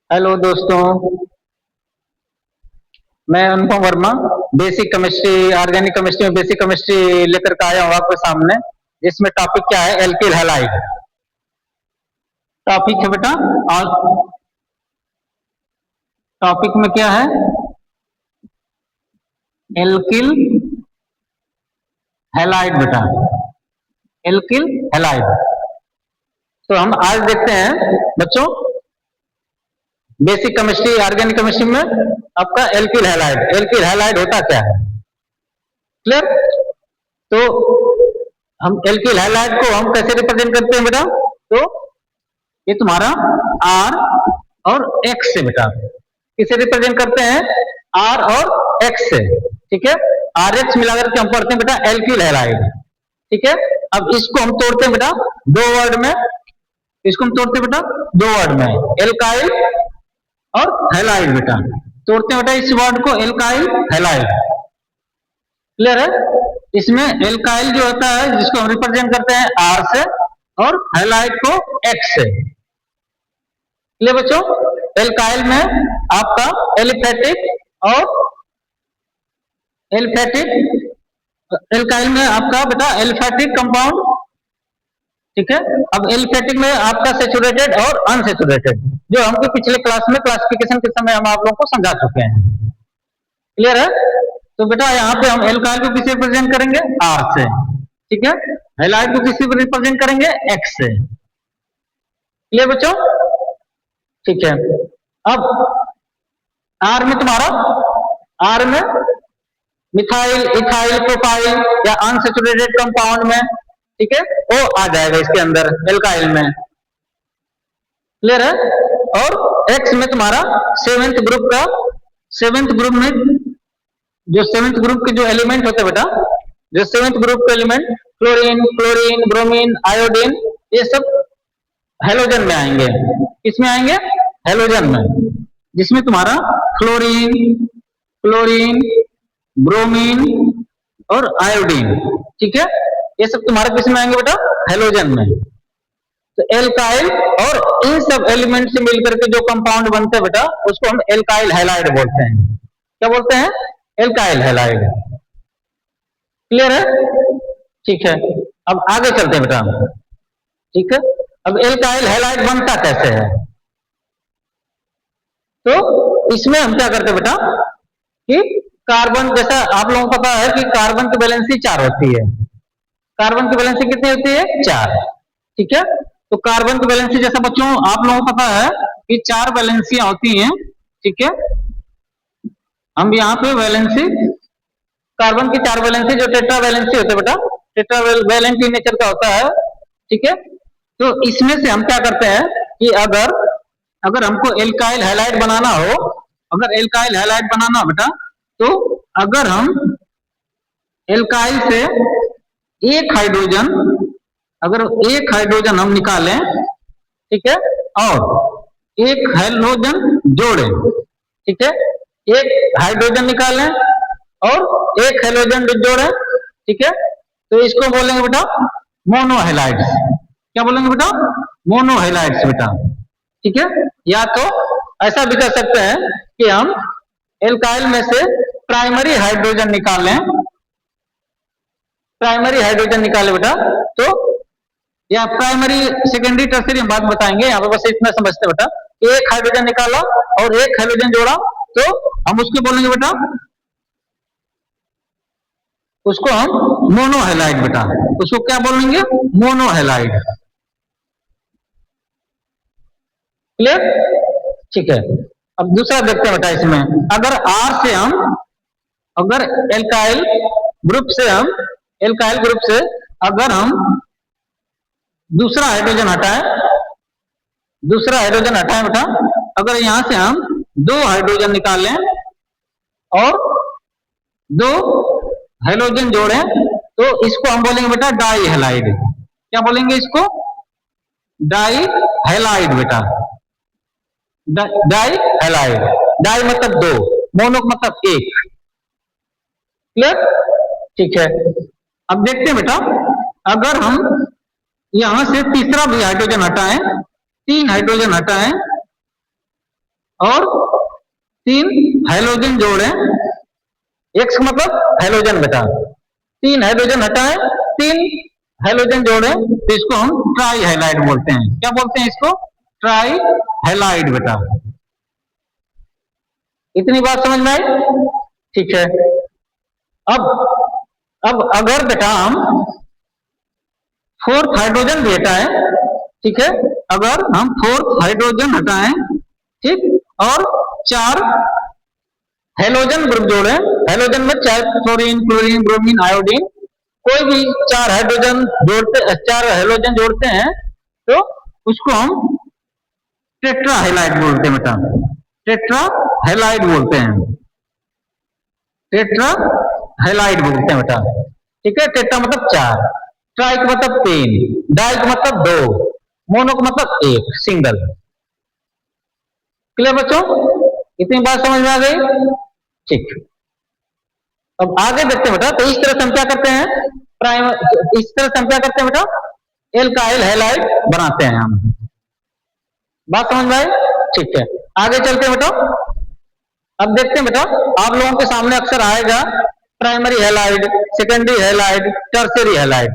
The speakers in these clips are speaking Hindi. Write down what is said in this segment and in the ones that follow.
हेलो दोस्तों, मैं Anupam Verma basic chemistry organic chemistry में बेसिक केमिस्ट्री लेकर के आया हूँ आपके सामने। जिसमें टॉपिक क्या है? एल्किल हैलाइड टॉपिक है बेटा। और टॉपिक में क्या है? एल्किल हैलाइड बेटा, एल्किल हैलाइड। तो हम आज देखते हैं बच्चों बेसिक केमिस्ट्री ऑर्गेनिक केमिस्ट्री में आपका एल्किल हैलाइड होता क्या है? क्लियर? तो हम एल्किल हैलाइड को हम कैसे रिप्रेजेंट करते हैं बेटा? तो ये तुम्हारा आर और एक्स से बेटा किसे रिप्रेजेंट करते हैं? आर और एक्स से। ठीक है, आर एक्स मिलाकर के हम पढ़ते हैं बेटा एल्किल हैलाइड। ठीक है, अब इसको हम तोड़ते हैं बेटा दो वर्ड में। इसको हम तोड़ते हैं बेटा दो वर्ड में, एल्काइल और हैलाइड बेटा। तोड़ते हैं बेटा इस वर्ड को एल्काइल हैलाइड। क्लियर है? इसमें एल्काइल जो होता है जिसको हम रिप्रेजेंट करते हैं आर से और हैलाइड को एक्स से। क्लियर बच्चों? एल्काइल में आपका एलिफेटिक और एल्काइल में आपका बेटा एलिफेटिक कंपाउंड। ठीक है, अब एलिफेटिक में आपका सेचुरेटेड और अनसेचुरेटेड, जो हमको पिछले क्लास में क्लासिफिकेशन के समय हम आप लोगों को समझा चुके हैं। क्लियर है? तो बेटा यहाँ पे हम एल्काइल को किसे रिप्रेजेंट करेंगे? आर से। ठीक है, हैलाइड को किसे रिप्रेजेंट करेंगे? एक्स से। क्लियर बच्चों? ठीक है, अब आर में तुम्हारा आर में मिथाइल इथाइल प्रोपाइल या अनसेचुरेटेड कंपाउंड में, ठीक है, वो आ जाएगा इसके अंदर एल्काइल में। क्लियर है? और एक्स में तुम्हारा सेवेंथ ग्रुप में जो सेवेंथ ग्रुप के जो एलिमेंट होते हैं बेटा, जो सेवेंथ ग्रुप के element fluorine chlorine bromine iodine, ये सब हेलोजन में आएंगे। किसमें आएंगे? हेलोजन में, जिसमें तुम्हारा क्लोरीन ब्रोमीन और आयोडीन। ठीक है, ये सब तुम्हारा किस में आएंगे बेटा? हेलोजन में। तो एल्काइल और इन सब एलिमेंट से मिलकर के जो कंपाउंड बनते हैं बेटा, उसको हम एल्काइल हैलाइड बोलते हैं। क्या बोलते हैं? Alkyl halide. क्लियर है? ठीक है, अब आगे चलते हैं बेटा। ठीक है, अब एल्काइल हैलाइड बनता कैसे है? तो इसमें हम क्या करते हैं बेटा कि कार्बन, जैसा आप लोगों को पता है कि कार्बन की वैलेंसी 4 होती है। कार्बन की वैलेंसी कितनी होती है? 4। ठीक है, तो कार्बन की वैलेंसी जैसा बच्चों आप लोगों को पता है कि 4 वैलेंसियां होती हैं। ठीक है, हम यहाँ पे वैलेंसी कार्बन की 4 वैलेंसी जो टेट्रा वैलेंसी होते हैं बेटा, टेट्रा वैलेंसी नेचर का होता है। ठीक है, तो इसमें से हम क्या करते हैं कि अगर हमको एल्काइल हैलाइड बनाना हो, बेटा, तो अगर हम एल्काइल से एक हाइड्रोजन हम निकालें, ठीक है, और एक हाइड्रोजन जोड़ें, ठीक है, एक हाइड्रोजन निकालें और एक हाइड्रोजन जोड़ें, ठीक है, तो इसको बोलेंगे बेटा मोनोहैलाइड्स। क्या बोलेंगे बेटा? मोनोहैलाइड्स बेटा। ठीक है, या तो ऐसा भी कर सकते हैं कि हम एल्काइल में से प्राइमरी हाइड्रोजन निकालें बेटा, तो या प्राइमरी सेकेंडरी टर्सरी हम बात बताएंगे, यहाँ पे बस इतना समझते बेटा। एक हाइड्रोजन निकाला और एक हाइड्रोजन जोड़ा, तो हम उसको बोलेंगे बेटा, उसको हम मोनोहैलाइड बेटा। उसको क्या बोलेंगे? मोनोहैलाइड। क्लियर? ठीक है, अब दूसरा देखते हैं बेटा। इसमें अगर एल्काइल ग्रुप से अगर हम दूसरा हाइड्रोजन हटाएं बेटा, अगर यहां से हम 2 हाइड्रोजन निकालें और 2 हाइड्रोजन जोड़ें, तो इसको हम बोलेंगे बेटा डाई हैलाइड। क्या बोलेंगे इसको? डाई हैलाइड बेटा। डाई हैलाइड, डाई मतलब 2, मोनो मतलब 1। क्लियर? ठीक है, अब देखते हैं बेटा, अगर हम यहां से तीसरा भी हाइड्रोजन हटाएं, 3 हाइड्रोजन हटाएं और 3 हाइड्रोजन जोड़े, एक्स मतलब हाइड्रोजन बेटा, 3 हाइड्रोजन हटाए, 3 हाइड्रोजन जोड़े, तो इसको हम ट्राई हाइलाइड बोलते हैं। क्या बोलते हैं इसको? ट्राई हाइलाइड बेटा। इतनी बात समझ में आई? ठीक है। अब अगर बेटा हम 4th हाइड्रोजन भी हटाएं, ठीक है, अगर हम 4th हाइड्रोजन हटाएं, ठीक, और 4 हेलोजन ग्रुप जोड़े, हेलोजन में चाहे फ्लोरीन, क्लोरीन, ब्रोमीन, आयोडीन, कोई भी 4 हाइड्रोजन जोड़ते, 4 हेलोजन जोड़ते हैं, तो उसको हम टेट्रा हेलाइड बोलते हैं बेटा, टेट्रा हेलाइड बोलते हैं, टेट्रा हेलाइड बोलते हैं बेटा। ठीक है, टेट्रा मतलब 4, ट्राई का मतलब 3, डाई का मतलब 2, मोनो का मतलब 1, सिंगल। क्लियर बच्चों? इतनी बात समझ में आ गई? ठीक। अब आगे देखते हैं बेटा, तो इस तरह से हम क्या करते हैं, इस तरह से हम क्या करते हैं बेटा, एल्काइल हैलाइड बनाते हैं हम। बात समझ में आई? ठीक है, आगे चलते हैं बेटा। अब देखते हैं बेटा, आप लोगों के सामने अक्सर आएगा primary halide, secondary halide, tertiary halide.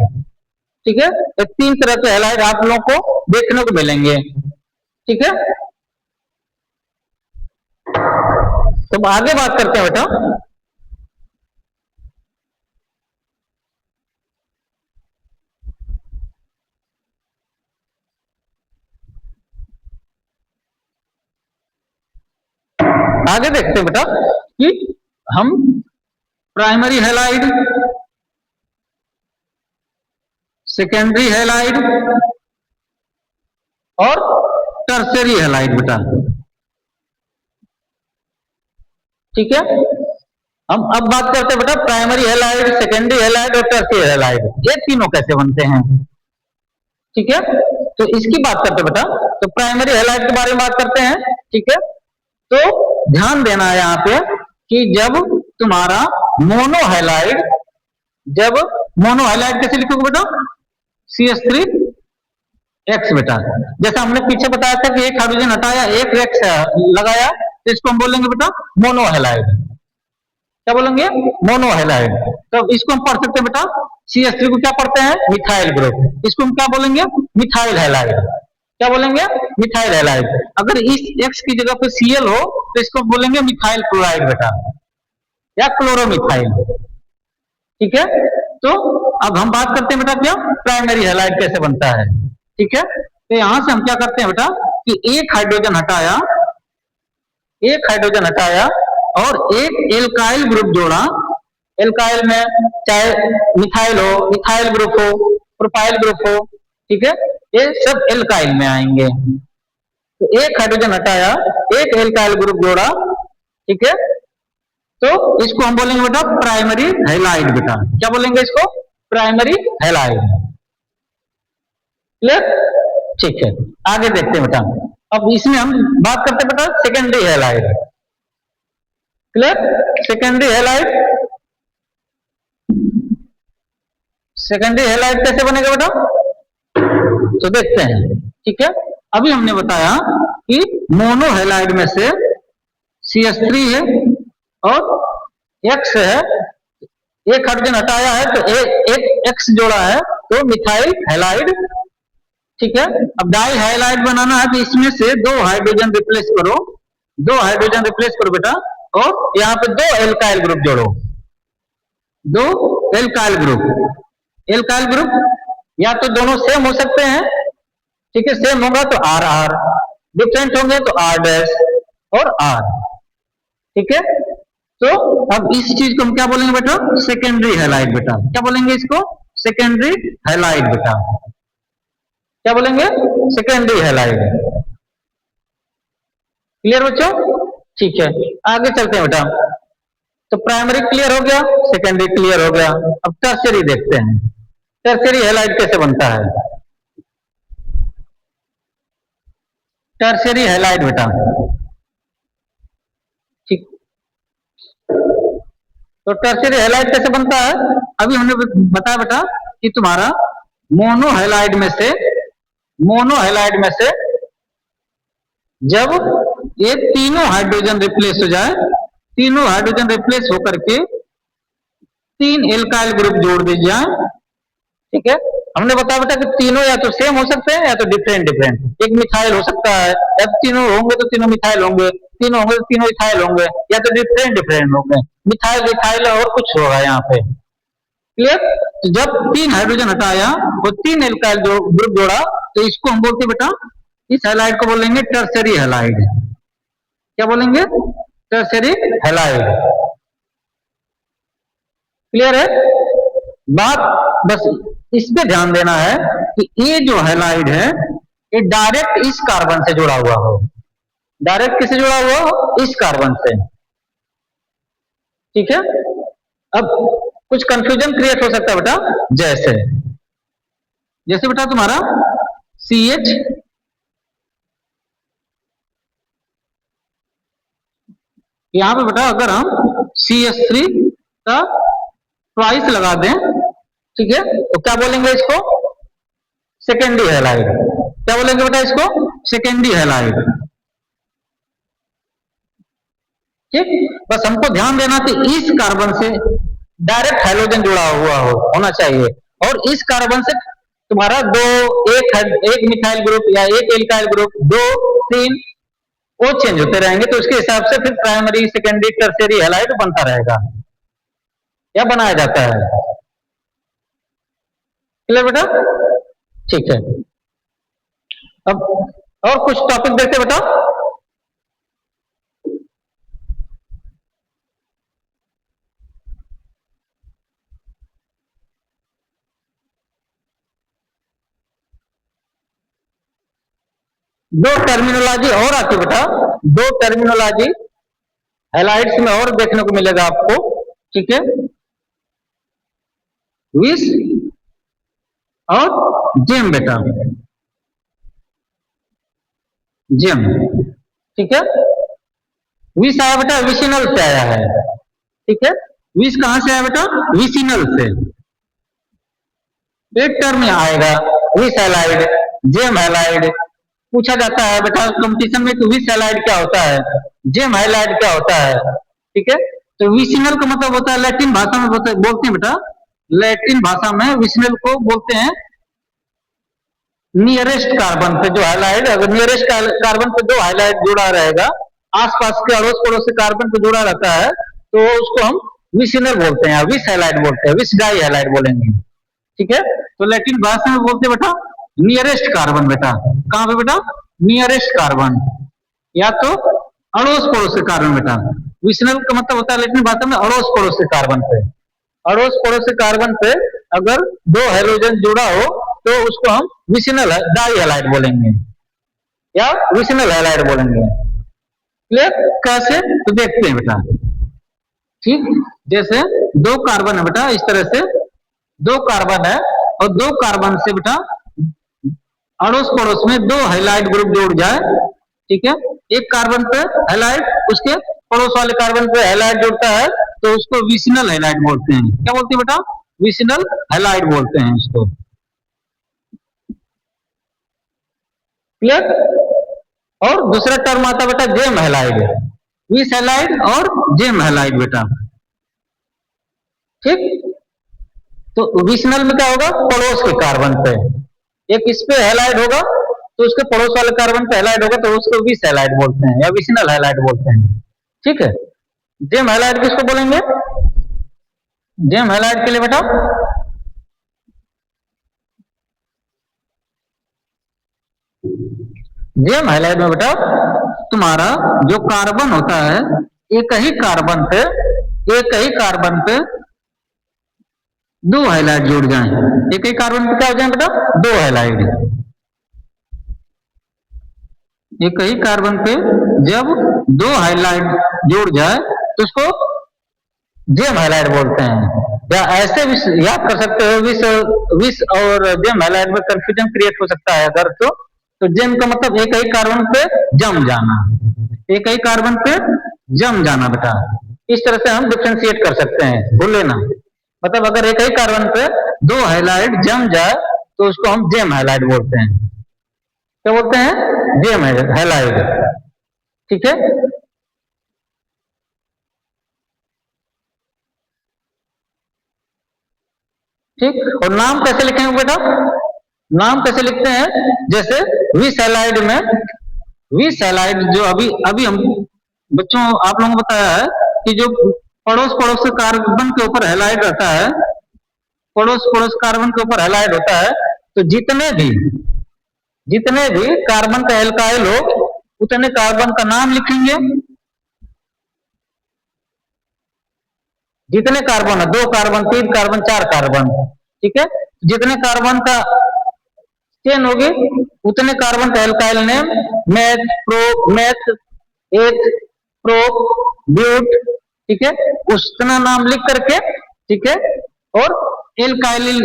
ठीक है, तो 3 तरह के हैलाइड आप लोगों को देखने को मिलेंगे। ठीक है, तो आगे बात करते हैं बेटा। आगे देखते हैं बेटा कि हम प्राइमरी हैलाइड, सेकेंडरी हैलाइड और टर्शियरी हैलाइड बेटा। ठीक है, हम अब बात करते हैं बेटा प्राइमरी हैलाइड, सेकेंडरी हैलाइड और टर्शियरी हैलाइड, ये तीनों कैसे बनते हैं। ठीक है, तो इसकी बात करते हैं बेटा। तो प्राइमरी हैलाइड के बारे में बात करते हैं। ठीक है, तो ध्यान देना है यहाँ पे कि जब तुम्हारा मोनो हैलाइड, जब मोनो हैलाइड कैसे लिखोगे बेटा, CH3X बेटा। जैसा हमने पीछे बताया था कि एक हाइड्रोजन हटाया, एक एक्स लगाया, तो इसको हम बोलेंगे बेटा मोनो हैलाइड। क्या बोलेंगे? Mono halide. तो इसको हम पढ़ सकते हैं बेटा, CH3 को क्या पढ़ते हैं? Methyl group. इसको हम क्या बोलेंगे? Methyl halide. क्या बोलेंगे? Methyl halide. अगर इस X की जगह पे Cl हो तो इसको बोलेंगे मिथाइल क्लोराइड बेटा, या क्लोरोमिथाइल। ठीक है, तो अब हम बात करते हैं बेटा क्या, प्राइमरी हैलाइड कैसे बनता है। ठीक है, तो यहां से हम क्या करते हैं बेटा कि एक हाइड्रोजन हटाया, एक हाइड्रोजन हटाया और एक एल्काइल ग्रुप जोड़ा। एल्काइल में चाहे मिथाइल हो, मिथाइल ग्रुप हो, प्रोपाइल ग्रुप हो, ठीक है, ये सब एल्काइल में आएंगे। तो एक हाइड्रोजन हटाया, एक एल्काइल ग्रुप जोड़ा, ठीक है, तो इसको हम बोलेंगे बेटा प्राइमरी हैलाइड बेटा। क्या बोलेंगे इसको? Primary halide. क्लियर? ठीक है, आगे देखते हैं बेटा। अब इसमें हम बात करते हैं बेटा secondary halide. Clear? Secondary halide, secondary halide कैसे बनेगा बेटा, तो देखते हैं। ठीक है, अभी हमने बताया कि मोनो हैलाइड में से CH3 है और X है, एक हाइड्रोजन हटाया है तो एक X जोड़ा है, तो मिथाइल हैलाइड। ठीक है, अब डाई हैलाइड बनाना है तो इसमें से 2 हाइड्रोजन रिप्लेस करो, 2 हाइड्रोजन रिप्लेस करो बेटा, और यहाँ पे 2 एल्काइल ग्रुप जोड़ो, 2 एल्काइल ग्रुप। एल्काइल ग्रुप या तो दोनों सेम हो सकते हैं, ठीक है, सेम होगा तो RR, डिफरेंट होंगे तो R' और R। ठीक है, तो अब इस चीज को हम क्या बोलेंगे बेटा, सेकेंडरी हैलाइड बेटा। क्या बोलेंगे इसको? सेकेंडरी हैलाइड बेटा। क्या बोलेंगे? Secondary halide. क्लियर बच्चों? ठीक है, आगे चलते हैं बेटा। तो प्राइमरी क्लियर हो गया, सेकेंडरी क्लियर हो गया। अब टर्शियरी देखते हैं, टर्शियरी हैलाइड कैसे बनता है। टर्शियरी हैलाइड बेटा, ठीक, तो टर्शियरी हैलाइड कैसे बनता है, अभी हमने बताया बेटा कि तुम्हारा मोनो हैलाइड में से, मोनो हैलाइड में से जब ये तीनों हाइड्रोजन रिप्लेस हो जाए, तीनों हाइड्रोजन रिप्लेस होकर के 3 एल्काइल ग्रुप जोड़ दिए जाए। ठीक है, हमने बताया बेटा कि तीनों या तो सेम हो सकते हैं या तो डिफरेंट डिफरेंट। एक मिथाइल हो सकता है, या तो तीनों होंगे तो तीनों मिथाइल होंगे, तीनों होंगे तो तीनों इथाइल होंगे, या तो डिफरेंट डिफरेंट होंगे, मिथाइल इथाइल और कुछ होगा यहाँ पे। क्लियर? तो जब 3 हाइड्रोजन हटाया और 3 एल्काइल ग्रुप जोड़ा तो इसको हम बोलते बेटा, इस हैलाइड को बोलेंगे टर्सरी हैलाइड। क्या बोलेंगे? Tertiary halide. क्लियर है बात? बस इस पे ध्यान देना है कि ये जो हैलाइड है ये डायरेक्ट इस कार्बन से जुड़ा हुआ हो। डायरेक्ट किससे जुड़ा हुआ हो? इस कार्बन से। ठीक है, अब कुछ कंफ्यूजन क्रिएट हो सकता है बेटा, जैसे जैसे बेटा तुम्हारा CH, यहां पे बेटा अगर हम CH3 का ट्वाइस लगा दें, ठीक है, तो क्या बोलेंगे इसको? Secondary halide. क्या बोलेंगे बेटा इसको? Secondary halide. ठीक, बस हमको ध्यान देना कि इस कार्बन से डायरेक्ट हाइड्रोजन जुड़ा हुआ होना चाहिए, और इस कार्बन से तुम्हारा एक मिथाइल ग्रुप या एक एल्काइल ग्रुप 2 3 वो चेंज होते रहेंगे, तो उसके हिसाब से फिर प्राइमरी सेकेंडरी टर्शियरी हैलाइड बनता रहेगा या बनाया जाता है। क्लियर बेटा? ठीक है, अब और कुछ टॉपिक देखते बेटा। दो टर्मिनोलॉजी और आती बेटा, दो टर्मिनोलॉजी हैलाइड्स में और देखने को मिलेगा आपको। ठीक है, विस और जेम बेटा, जेम। ठीक है, विस आया बेटा, विसिनल से आया है। ठीक है, विस कहां से आया बेटा? विसिनल से। एक टर्म में आएगा विस हैलाइड, जेम हैलाइड। पूछा जाता है बेटा कंपटीशन में कि विस हैलाइड क्या होता है, जेम हैलाइड क्या होता है। ठीक है, तो विसिनल का मतलब होता है, लैटिन भाषा में बोलते हैं बेटा, लैटिन भाषा में विसिनल को बोलते हैं नियरेस्ट कार्बन पे जो हाइलाइट, अगर नियरेस्ट कार्बन पे जो हाइलाइट जुड़ा रहेगा, आसपास के अड़ोस पड़ोस के कार्बन पे जुड़ा रहता है, तो उसको हम विसिनल बोलते हैं, विस हाइलाइट बोलते हैं, विस डाई हाइलाइट बोलेंगे। ठीक है, तो लैटिन भाषा में बोलते हैं बेटा नियरेस्ट कार्बन। बेटा कहां पे बेटा? नियरेस्ट कार्बन, या तो अड़ोस पड़ोस के कार्बन। बेटा विसिनल का मतलब होता है लैटिन भाषा में अड़ोस पड़ोस के कार्बन पे। अड़ोस पड़ोस के कार्बन पे अगर 2 हाइड्रोजन जुड़ा हो तो उसको हम विसिनल डाई हैलाइड बोलेंगे या विसिनल हैलाइड बोलेंगे। क्लियर? कैसे? तो देखते हैं बेटा। ठीक, जैसे 2 कार्बन है बेटा, इस तरह से 2 कार्बन है और 2 कार्बन से बेटा अड़ोस पड़ोस में 2 हैलाइड ग्रुप जोड़ जाए। ठीक है, एक कार्बन पे हैलाइड उसके पड़ोस वाले कार्बन पे हैलाइड जोड़ता है तो उसको विसिनल हैलाइड बोलते हैं। क्या बोलते हैं बेटा? विसिनल हैलाइड बोलते हैं इसको। क्लियर? और दूसरा टर्म आता बेटा जेम हैलाइड, विस हैलाइड और जेम हैलाइड बेटा। ठीक, तो विसिनल में क्या होगा? पड़ोस के कार्बन पे एक इस पे हैलाइड होगा तो उसके पड़ोस वाले कार्बन पे हैलाइड होगा तो उसको विस हैलाइड बोलते हैं या विसिनल हैलाइड बोलते हैं। ठीक है, जेम हैलाइड किसको बोलेंगे? जेम हैलाइड के लिए बेटा जेम हैलाइड में बेटा तुम्हारा जो कार्बन होता है एक ही कार्बन पे 2 हैलाइड जुड़ जाए। एक ही कार्बन पे क्या हो जाए बेटा? 2 हैलाइड। एक ही कार्बन पे जब 2 हैलाइड जुड़ जाए तो उसको जेम हैलाइड बोलते हैं। या ऐसे भी याद कर सकते हो, विस और जेम हैलाइड में कंफ्यूजन क्रिएट हो सकता है अगर तो जेम का मतलब एक ही कार्बन पे जम जाना, एक ही कार्बन पे जम जाना बेटा। इस तरह से हम डिफ्रेंशिएट कर सकते हैं, भूल लेना। मतलब अगर एक ही कार्बन पे 2 हैलाइड जम जाए तो उसको हम जेम हैलाइड बोलते हैं। क्या बोलते हैं? Gem halide. ठीक है। ठीक, और नाम कैसे लिखेंगे बेटा? नाम कैसे लिखते हैं? जैसे विस हैलाइड में, विस हैलाइड जो अभी अभी हम बच्चों आप लोगों को बताया है कि जो पड़ोस पड़ोस के कार्बन के ऊपर हैलाइड रहता है, पड़ोस पड़ोस कार्बन के ऊपर हैलाइड होता है, तो जितने भी कार्बन का एल्काइल हो उतने कार्बन का नाम लिखेंगे। जितने कार्बन है, 2 कार्बन, 3 कार्बन, 4 कार्बन, ठीक है, जितने कार्बन का चेन होगी उतने कार्बन का alkyl name meth, pro, meth, eth, pro, but, ठीक है, उतना नाम लिख करके, ठीक है, और एल्काइलिन,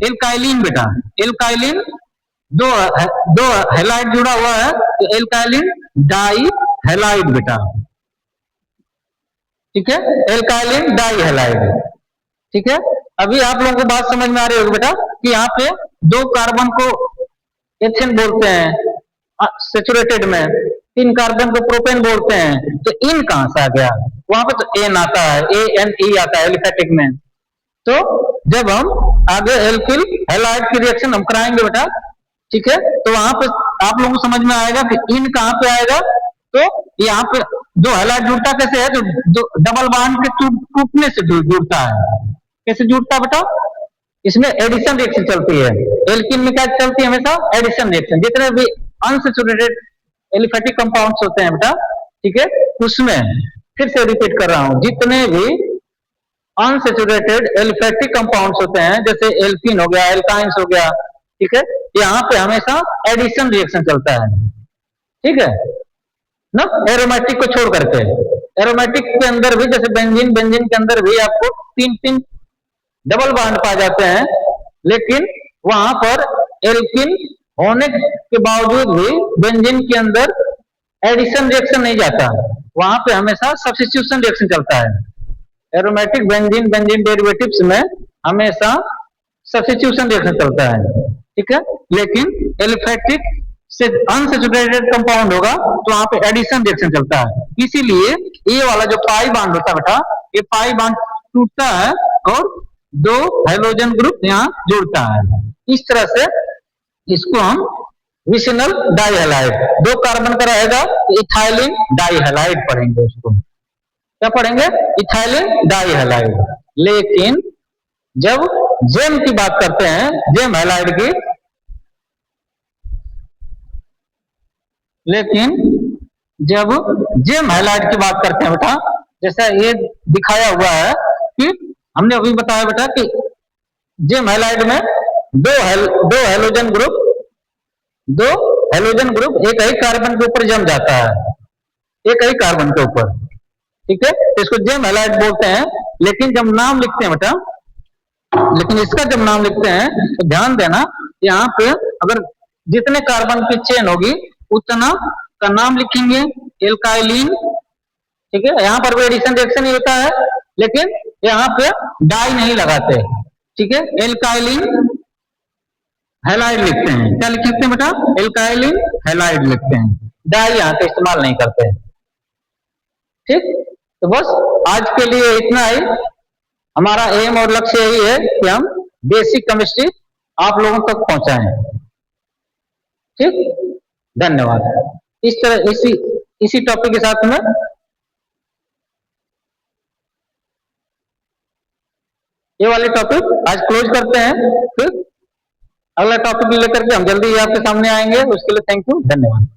एल्काइलिन बेटा, एल्काइलिन दो हैलाइड जुड़ा हुआ है तो एल्काइलिन डाई हैलाइड बेटा, ठीक है, एल्काइलिन डाई हैलाइड, ठीक है। अभी आप लोगों को बात समझ में आ रही होगी बेटा कि यहाँ पे 2 कार्बन को एथेन बोलते हैं सेचुरेटेड में, 3 कार्बन को प्रोपेन बोलते हैं, तो इन कहां से आ गया? वहां पे तो एन आता है, ANE आता है एलिफेटिक में। तो जब हम आगे एल्किल हैलाइड की रिएक्शन हम कराएंगे बेटा, ठीक है, तो वहां पे आप लोगों को समझ में आएगा कि इन कहां पे आएगा। तो यहाँ पे जो हैलाइड जुड़ता कैसे है, जो डबल बॉन्ड के टूटने से जुड़ता है। कैसे जुड़ता बेटा? इसमें एडिशन रिएक्शन चलती है। एल्किन में क्या चलती है? हमेशा एडिशन रिएक्शन। जितने भी अनसैचुरेटेड एलिफेटिक कंपाउंड्स होते हैं बेटा, ठीक है, उसमें फिर से रिपीट कर रहा हूं, जितने भी अनसैचुरेटेड एलिफेटिक कंपाउंड्स होते हैं, जैसे एल्किन हो गया, एल्काइंस हो गया, ठीक है, यहाँ पे हमेशा एडिशन रिएक्शन चलता है, ठीक है ना, एरोमेटिक को छोड़ करके। एरोमेटिक के अंदर भी जैसे बेंजीन, बेंजीन के अंदर भी आपको 3 डबल बॉन्ड पाए जाते हैं, लेकिन वहां पर एल्किन होने के बावजूद भी बेंजीन के अंदर एडिशन रिएक्शन नहीं जाता, वहां पे हमेशा सब्स्टिट्यूशन रिएक्शन चलता है। एरोमेटिक बेंजीन, बेंजीन डेरिवेटिव्स में हमेशा सब्स्टिट्यूशन रिएक्शन चलता है, ठीक है, लेकिन एलिफेटिक से अनसैचुरेटेड कंपाउंड होगा तो वहां पे एडिशन रिएक्शन चलता है। इसीलिए ये वाला जो पाई बॉन्ड होता है बेटा, ये पाई बॉन्ड टूटता है और 2 हाइड्रोजन ग्रुप यहाँ जुड़ता है। इस तरह से इसको हम विसिनल डाइहैलाइड, 2 कार्बन का रहेगा तो इथाइलिन डाइहैलाइड पढ़ेंगे। उसको क्या पढ़ेंगे? इथाइलिन डाइहैलाइड। लेकिन जब जेम की बात करते हैं, जेम हैलाइड की, लेकिन जब जेम हैलाइड की बात करते हैं बेटा, जैसा ये दिखाया हुआ है कि हमने अभी बताया बेटा कि जेम हैलाइड में 2 हैलोजन ग्रुप एक ही कार्बन के ऊपर जम जाता है, एक ही कार्बन के ऊपर, ठीक है, तो इसको जेम हैलाइड बोलते हैं। लेकिन जब नाम लिखते हैं बेटा, लेकिन इसका जब नाम लिखते हैं तो ध्यान देना, यहाँ पे अगर जितने कार्बन की चेन होगी उतना का नाम लिखेंगे एल्काइलिन, ठीक है, यहाँ पर भी एडिशन रिएक्शन ही होता है, लेकिन यहाँ पे डाई नहीं लगाते, ठीक है, एल्काइलिन हैलाइड लिखते हैं। क्या लिखते हैं बेटा? एल्काइलिन हैलाइड लिखते हैं, डाई यहाँ पे इस्तेमाल नहीं करते, ठीक। तो बस आज के लिए इतना ही। हमारा एम और लक्ष्य यही है कि हम बेसिक केमिस्ट्री आप लोगों तक पहुंचाएं, ठीक। धन्यवाद। इस तरह इसी टॉपिक के साथ में ये वाले टॉपिक आज क्लोज करते हैं, फिर अगला टॉपिक लेकर के हम जल्दी ही आपके सामने आएंगे। उसके लिए थैंक यू, धन्यवाद।